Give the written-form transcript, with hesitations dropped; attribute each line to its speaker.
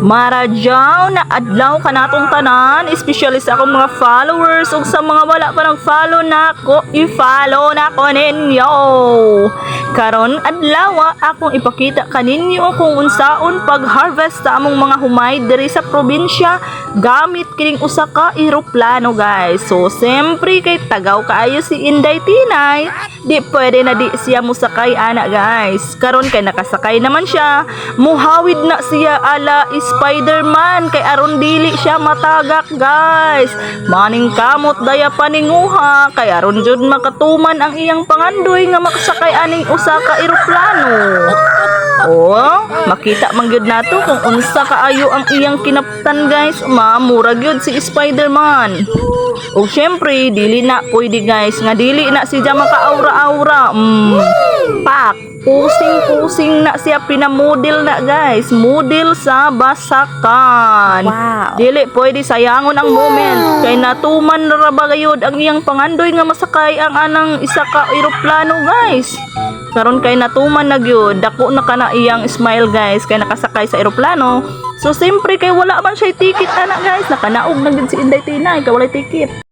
Speaker 1: Maradyaw na adlaw ka natong tanan, especially sa akong mga followers ug sa mga wala pa nag-follow nako, i-follow nako ninyo. Karon adlaw akong ipakita kaninyo kung unsaon pag-harvest sa among mga humay diri sa probinsya gamit kining usa ka eroplano, guys. So siyempre kay tagaw kaayo si Inday Tinay, di pwede na di siya musakay ana, guys. Karon kay nakasakay naman siya, muhawid na siya ala Spider-Man kay aron dili siya matagak, guys. Maning kamot daya paninguha kay aron jud makatuman ang iyang pangandoy nga makasakay aning usa ka eroplano. Oh, makita man gyud nato kung unsa kaayo ang iyang kinaptan, guys. Mura gyud si Spider-Man. O syempre dili na pwede, guys, nga dili na siya maka-aura-aura. Pak pusing-pusing na siya, pinamodel na, guys. Model sa basakan.
Speaker 2: Wow.
Speaker 1: Dili pwede sayangon ang moment. Kay natuman ra ba gayud ang iyang pangandoy nga masakay ang anang isa ka eroplano, guys. Karon kay natuman na gyud, dako na kana iyang smile, guys, kay nakasakay sa eroplano. So siyempre kay wala man siya ticket ana, guys. Nakanaog na gyud si Inday Tinay kay walay ticket.